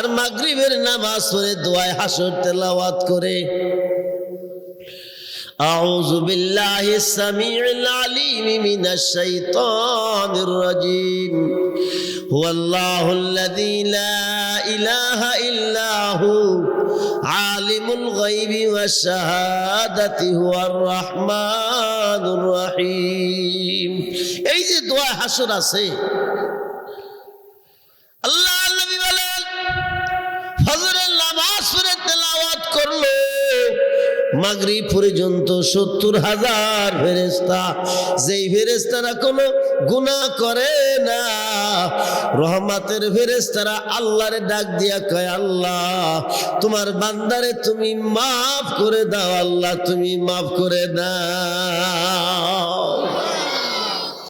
আর মাগরিবের নামাজ পড়ে দোয়ায়ে হাসর তেলাওয়াত করে আউযু বিল্লাহিস সামিউল আলিম মিনাশ শাইতানির রাজীম হুয়াল্লাহুল্লাযী লা ইলাহা ইল্লা হু আলিমুল গায়বি ওয়াশ শাহাদাতি হুয়ার রাহমানুর রহিম। এই যে দোয়া হাসর আছে, আল্লাহ নবী বলেন ফজরের নামাজ পড়ে তেলাওয়াত করলো মাগরিব পর্যন্ত ৭০,০০০ ফেরেশতা, যেই ফেরেশতারা কোনো গুনাহ করে না, রহমতের ফেরেশতারা আল্লাহরে ডাক দিয়া কয় আল্লাহ তোমার বান্দারে তুমি মাফ করে দাও, আল্লাহ তুমি মাফ করে দাও।